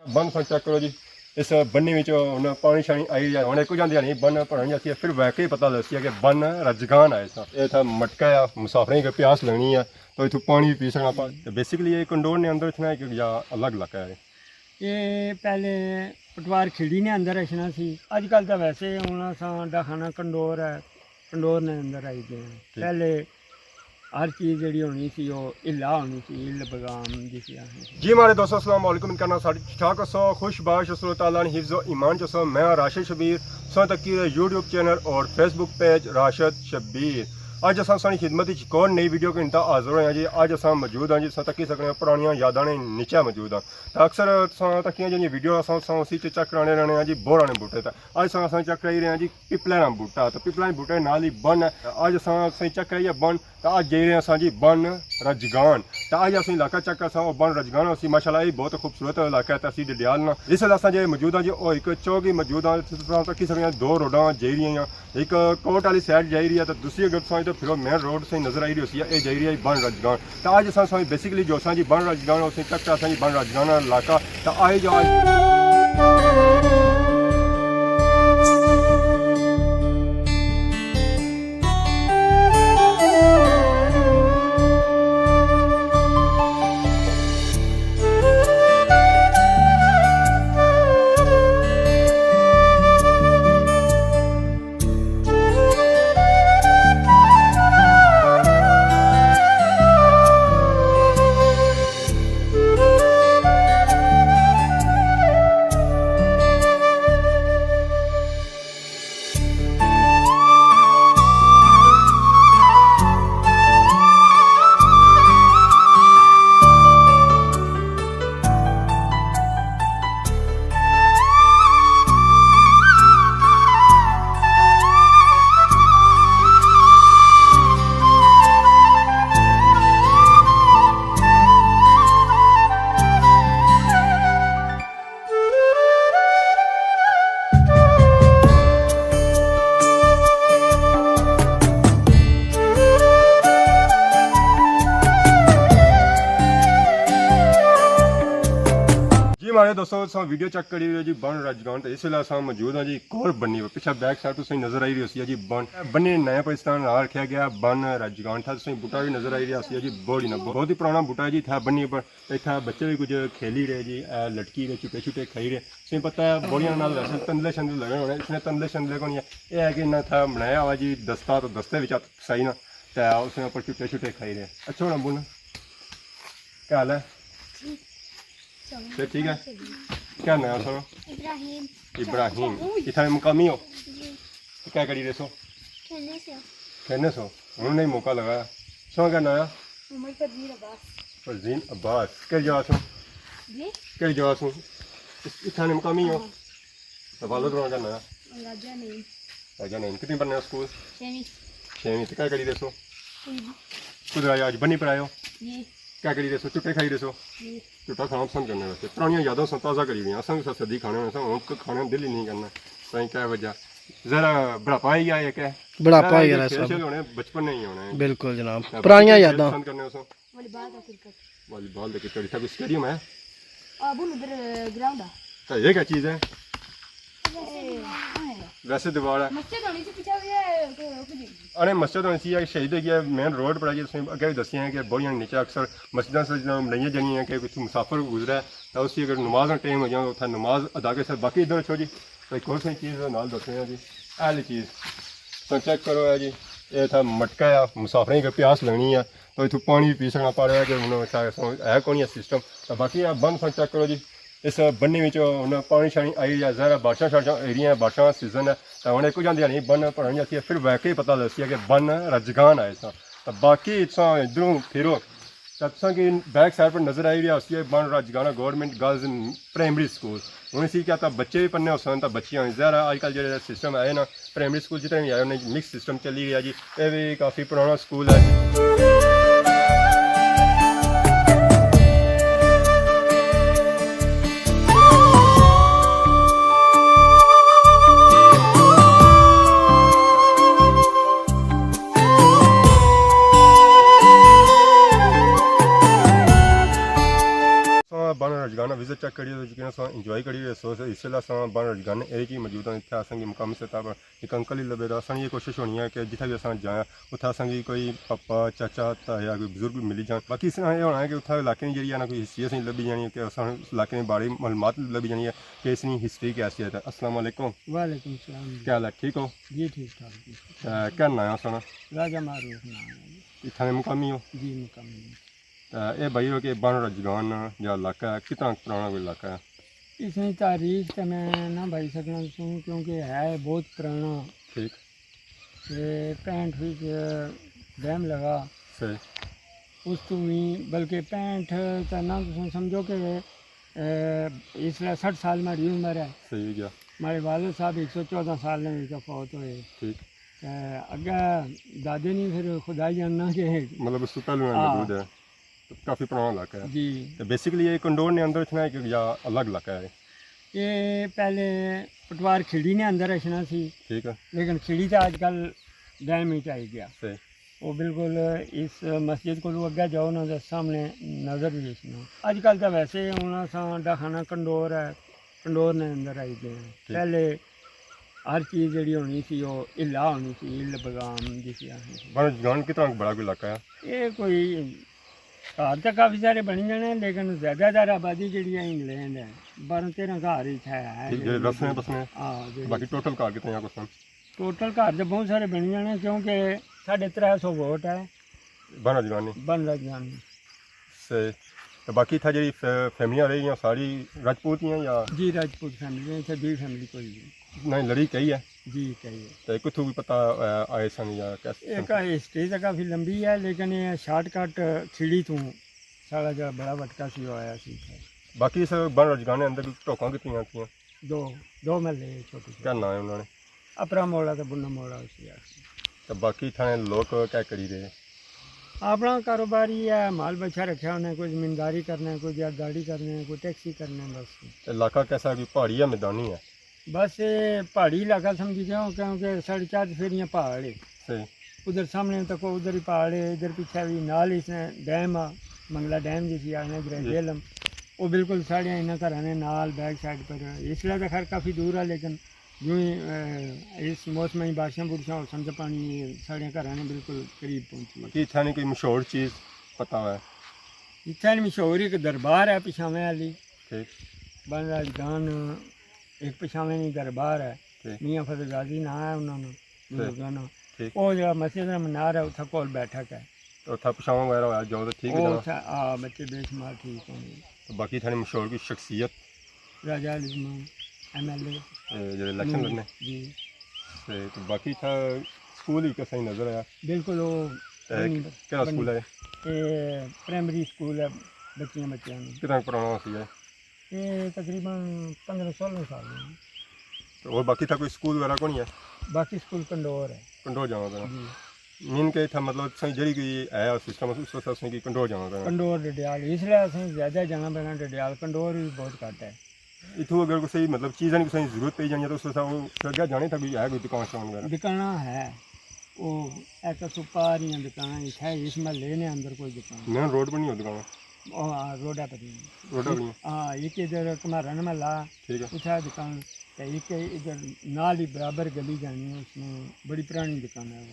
बन सन चेक करो जी, इस बन्नी में हुन पानी शानी आई जाए हुन एक जांदे नहीं बन भरन जाती है। फिर वैके ही पता दसिया कि बन रजगान है इस इतना मटका है, मुसाफरें की प्यास लगनी है तो इतों पानी भी पी सकना। तो बेसिकली ये कंडोर ने अंदर रखना है कि या अलग इलाका है? ये पहले पटवार खिड़ी ने अंदर रखना सी, अजकल तो वैसे हूँ असा डाखाना कंडोर है, कंडोर ने अंदर आई गए हैं। पहले हर चीज़ जी होनी सी वो हिला होनी सी, हिल बगाम जिसे आखदे। जी हमारे दोस्तों अस्सलाम वालेकुम, करना साड़ी ठाक सो खुशबाश अल्लाह ताला ने हिफ्ज़ व ईमान जो सो। मैं राशिद शबीर सो तक यूट्यूब चैनल और फेसबुक पेज राशिद शबीर। अज अस सारी खिदमत एक और नई वीडियो के इंता हाजिर होए जी। अज अस मौजूद हाँ जी, तकी सकने पुरानियां यादां ने नीचे मौजूद हाँ। तो अक्सर तकियां जी वीडियो उसी चेक कराने रहने हैं जी बोरा ने बूटे। अज अस चेक कराई रहे हैं जी पिपला का बूटा। तो पिपला के बूटे नाल ही बन है। अज अस चेक कराइए बन, तो अज जाई रहे हैं जी बन रजगान। तो अज अस इलाका चेक कर बन रजगान उसी माशाल्लाह बहुत खूबसूरत इलाका है। तो असी डिडियाल ना इस अस जो मौजूद हाँ जी वो एक चौक ही मौजूद हाँ। तकी सकने दो रोडा जाई रही हैं, एक कोट वाली साइड जाई रही है तो दूसरी अगर तो फिर मेन रोड से नजर आई रही है ये जाई रही है बन रजगान। तो अज अस बेसिकली जो जी बन रजगान उसे चेक कर जी बन रजगान इलाका। तो आए जाओ हमारे दोस्तों वीडियो चेक करी हुई है जी बन रजगान। तो इस वेले मौजूद हाँ जी एक और बनी हुई पिछले बैक साइड तो नजर आई रही है जी बन बनी नया पाकिस्तान नाम रखा गया बन रजगान था। बूटा भी नजर आई रहा है जी बोड़ी ना बहुत ही पुराना बूटा है जी था बनी पर। इतना बच्चे भी कुछ खेली रहे जी, लटकी रहे छुटे छुटे खाई रहे। तुम्हें पता है बोड़िया नाल वैसे तंदले शंदले लगे होने, इसने तंदले शंदले को नहीं है। यह है कि इन्ना था बनाया हुआ जी दस्ता, तो दस्ते भी सही ना तो उसने ऊपर छुटे छुटे खाई रहे। अच्छा होना बोलना क्या हाल है? ठीक है। क्या नाम है सर? इब्राहिम। इब्राहिम। इतना मुकामी हो? क्या करी रहे सो? खेलने सो उन्होंने मौका लगाया। सो क्या नाम है? फरजीन अब्बास। क्या जवाब सो? क्या जवाब सो? इतना मुकामी हो? तो वालों का क्या नाम? राजा नहीं। कितनी पढ़ने स्कूल? 6वीं। क्या करी रहे सो? खुद आया आज बनी पर आयो? क्या करी रहे सो? चुटे खाई रहे सो? झूठा खाना पसंद करने वैसे पुरानियां यादों से ताज़ा करी हुई असं भी सदी खाने में हम खाने में दिल ही नहीं करना। तो क्या वजह जरा बुढ़ापा ही आया क्या? बुढ़ापा ही है सब होने बचपन नहीं होने। बिल्कुल जनाब पुरानियां यादां पसंद करने उसो वॉलीबॉल देखिए चोरी था स्टेडियम है ग्राउंड है तो ये क्या चीज़ है? वैसे दीवार है अरे मस्जिद होनी चाहिए शहीद है मेन रोड पर अगर भी दसिया है कि बड़िया नीचे अक्सर मस्जिद से बनाई जानी है कि कुछ मुसाफिर गुजरा है तो उसकी अगर नमाज का टाइम हो जाए उतना नमाज अदा कर सर। बाकी इधर छो जी तो एक और सी चीज़ नाल दस हैं जी एल चीज़ तो चेक करो है जी ये था मटका है, मुसाफरें की प्यास लगनी है तो इतों पानी भी पी सकना पा रहा है कि उन्होंने है कौन सिस्टम। तो बाकी आप बंद चेक करो जी इस बन्नी में पानी शानी आई जाए ज़रा बारिशां शारिशां एरिया बारिशां सीजन है तो हम एक जाते नहीं बन भरन जाती है। फिर वैके ही पता दसिया कि बन रजगान है इस। तो बाकी इधरों फिरो तो कि बैक साइड पर नजर आई रहा है बन रजगाना गवर्नमेंट गर्ल्स प्राइमरी स्कूल। उन्हें सी क्या था बच्चे भी पढ़ने उस तो बच्चियाँ ज़रा अजकल जो सिस्टम है ना प्राइमरी स्कूल जितने भी आए उन्हें मिक्स सिस्टम चली रहा जी। ये भी काफ़ी पुराना स्कूल है। चेक करिए तो जिकन असां इंजॉय करिए सो इसलिए असां बन रजगान एरिया की मौजूद हैं इत्थे असांगी मुकामी सतह पर एक अंकल ही लभे असां ये कोशिश होनी है कि जिथे भी असां जाए उत्थे असांगी कोई पापा चाचा ताया कोई बुजुर्ग भी मिली जान बाकी इस ये होना है कि उत्थे इलाके की जी ना कोई हिस्ट्री असें लभी जानी है कि असां इलाके में बारी मालूमात लभी जानी है कि इसकी हिस्ट्री कैसी है। अस्सलाम वालेकुम, वालेकुम सलाम जी। क्या हाल है, ठीक हो? जी ठीक ठाक जी। क्या नाम है असां राजा मारूफ नाम है जी। इत्थे दे मुकामी हो? जी मुकम्मल। ये भाई हो कि बन रजगान जो इलाका है कितना पुराना कोई इलाका है? इसकी तारीख तो मैं ना भाई सकना सुन क्योंकि है बहुत पुराना। ठीक, ते 65 विच डैम लगा सही, उस तो भी बल्कि 65 तो ना तुम समझो कि इसलिए 60 साल मेरी उम्र है। सही गया, हमारे वालिद साहब 114 साल में भी फौत हुए। ठीक, अगे दादे नहीं फिर खुदा ही जानना कि मतलब उससे पहले में हाँ। मौजूद है तो काफ़ी पुराना इलाका है। जी तो बेसिकली ये कंडोर ने अंदर रखना है कि या अलग इलाका है? ये पहले पटवार खिड़ी ने अंदर रखना सी, ठीक है, लेकिन खिड़ी तो अजकल डैम ही आई गया। सही, वो बिल्कुल इस मस्जिद को अगे जाओ ना तो सामने नज़र भी देखना। अजकल तो वैसे हूँ असा डाखाना कंडोर है, कंडोर ने अंदर आई गए हैं। पहले हर चीज़ जी होनी सी वो हिला होनी सी, हिल बगाम जिसे आखदे सी। बन रजगान कितना बड़ा कोई इलाका है? ये कोई घर तो काफ़ी सारे बनी जाने लेकिन ज़्यादातर आबादी जी इंग्लैंड है। 12-13 घर ही है। ठीक है, रसने बसने हाँ बाकी टोटल घर कितने हैं कुछ? टोटल घर तो बहुत सारे बनी जाने क्योंकि 350 वोट है बन रजगान बन रजगान। से तो बाकी था जी फैमिलियाँ रही हैं सारी राजपूत ही हैं या जी राजपूत फैमिली इतने दी फैमिली कोई नहीं लड़ी कही है? जी कहिए। तो कितों भी पता आए सन या कैसे? एक हिस्ट्री तो काफ़ी लंबी है लेकिन ये शॉर्टकट खिड़ी तू सारा जो बड़ा वटका सी वो आया सी। बाकी इस बन रजगान के अंदर टोकां कितनी थी? दो महल छोटे क्या छोटे, नाम है उन्होंने? अपरा मोड़ा तो बुन्ना मोड़ा उसी तो बाकी थाने लोग क्या करी रहे? अपना कारोबार ही है, माल बच्चा रखा उन्हें, कोई जमींदारी करना है, कोई जरदारी करना है, कोई टैक्सी करना है। बस इलाका कैसा कि पहाड़ी या मैदानी है? बस ये पहाड़ी इलाका समझी जाओ क्योंकि 4.5 फेरियाँ पहाड़ है। सही, उधर सामने तक उधर ही पहाड़ है, इधर पीछे भी नाल इसने डैम आ मंगला डैम जिसी आने जेलम वो बिल्कुल साढ़ियाँ इन्हें घर ने नाल बैक साइड पर। इसलिए तो खैर काफ़ी दूर है लेकिन यूँ ही इस मौसम में बारिशां बुरशां हो समझ पानी साढ़ियाँ घर ने बिल्कुल करीब पहुँची। कि थाने कोई मशहूर चीज़ पता है? इतने मशहूर एक दरबार है पिछावे वाली ठीक, बन राजगान एक पिछावे नहीं दरबार है, ठीक, मियाँ फतेह गाजी ना है उन्होंने बुजुर्गों ने। ठीक, वो जो मस्जिद का मीनार है उत्थे कोल बैठक है। तो था पिछावा वगैरह होया जाओ तो ठीक है वो ना? उत्थे बच्चे बेशुमार ठीक होंगे। तो बाकी थाने मशहूर की शख्सियत राजा लिजमान MLA जो इलेक्शन लड़ने जी से तो बाकी था स्कूल ही कैसा ही नज़र आया? बिल्कुल वो क्या स्कूल है? ये प्राइमरी स्कूल है बच्चियां बच्चों में। कितना पुराना सी है? ये तकरीबन 15-16 साल में। तो और बाकी था कोई स्कूल वगैरह को नहीं है? बाकी स्कूल कंडोर है कंट्रोल जाना था जी। मीन के था मतलब सही जड़ी कोई है सिस्टम उस वक्त उसने की कंट्रोल जाना था कंडोर डडियाल इसलिए असें ज़्यादा जाना पैना डडियाल, कंडोर भी बहुत घट है। इतों अगर कोई सही मतलब चीज़ की सही जरूरत पई जानी है तो उस वक्त वो अगर जाने था कोई है कोई दुकान शान वगैरह? दुकाना है वो एक सुपारियाँ दुकाना है इस महल्ले ने अंदर कोई दुकान मेन रोड पर नहीं हो दुकान? रोडा पर नहीं। रोड पर नहीं? हाँ एक इधर कुमारन महला ठीक है, उठा दुकान तो एक इधर नाल ही बराबर गली जानी है उसमें बड़ी पुरानी दुकान है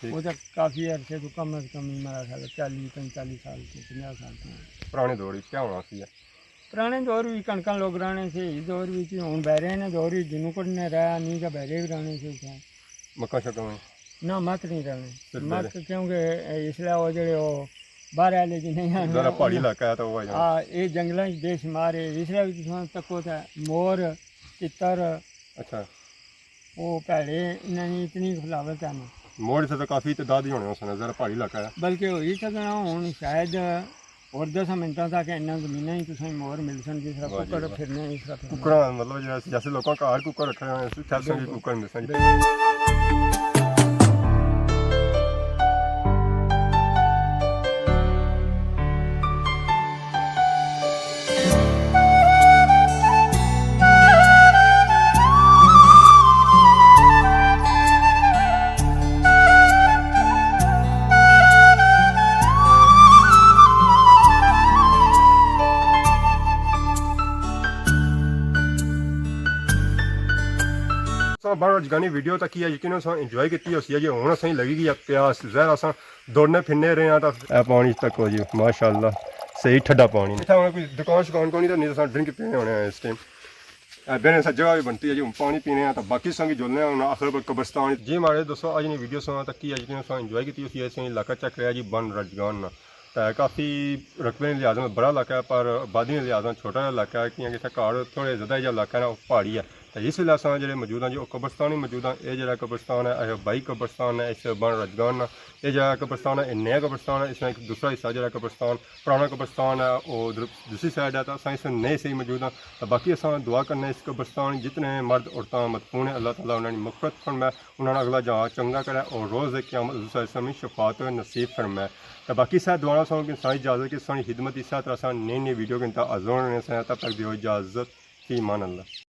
ठीक। वो तो काफ़ी अर्से तो कम अज़ कम मेरा ख्याल 40-45 साल के 50 साल के पुराने दौर क्या होना सी है? पुराने दौर भी कणकां लोग राने से इस दौर भी हूँ बहरे ने दौर ही जिनू को ने रहा नहीं का बहरे भी राने से था मक्का शक्का में ना मत नहीं रहने सिर्फ मत बहरे? क्योंकि इसलिए वो जड़े वो बाहर वाले जी नहीं आने ज़रा पहाड़ी इलाका है तो वो है हाँ ये जंगलों बेशुमार है इसलिए भी तको था मोर तितर अच्छा वो भैड़े इन्होंने इतनी खिलावत है ना मोड़ से तो काफ़ी तादाद ही होने उसने ज़रा पहाड़ी इलाका है बल्कि हो ही सकना हूँ शायद और 10 मिनटों तक इन्ना जमीन ही तुसें मोर मिल सन जिस तरह वाह जी कुकर वाह। फिरने इस तरह फिरने। कुकड़ा मतलब जैसे लोगों का हर कुकर रखे हुए हैं कैसे कुकर मिल सकते तो बाहर जगानी वीडियो तक की यकीन इंजॉय की उसी जी हूँ असं लगेगी प्यास जहर अस दौड़ने फिरने रहे हैं तो पानी तक हो जी माशाअल्लाह सही ठंडा पानी इतना कोई दुकान शुकान को नहीं तो नहीं तो ड्रिंक पीने होने इस टाइम बेने से जगह भी बनती है जी पानी पीने हैं तो बाकी संगी जुलने हैं आखिर पर कब्रस्तान जी मारे दोस्तों अज नहीं वीडियो सुना तक की यकीन इंजॉय की उसी ऐसे इलाका चक रहा जी बन रजगान ना तो काफ़ी रकबे के लिहाज में बड़ा इलाका है पर आबादी के लिहाज में छोटा इलाका है क्योंकि इतना घर थोड़े ज़्यादा जो इलाका है वो पहाड़ी है तो इस वेले अस जो मौजूद हैं जी कब्रस्तान ही मौजूद हैं ये जो कब्रस्तान है बाई कब्रस्तान है इस बन रजगान ये जगह कब्रस्तान है नया कब्रस्तान है इसमें एक दूसरा हिस्सा जो कब्रस्तान पुराना कब्रस्तान है वो दूसरी साइड है तो अस इस नए से ही मौजूद हैं तो बाकी अस दुआ करने इस कब्रस्तान जितने मर्द औरतां मदफून है अल्लाह ताला उन्होंने मग़फ़िरत फरमाए उन्होंने अगला जहाँ चंगा करे और रोज़ क़यामत में शफात नसीब फरमाए तो बाकी साथ दुआना सौ कि सारी इजाज़त की सारी खिदमत इस तरह नई नई वीडियो के इंतज़ार रहने से तब तक दियो इजाज़त फी मान अल्लाह।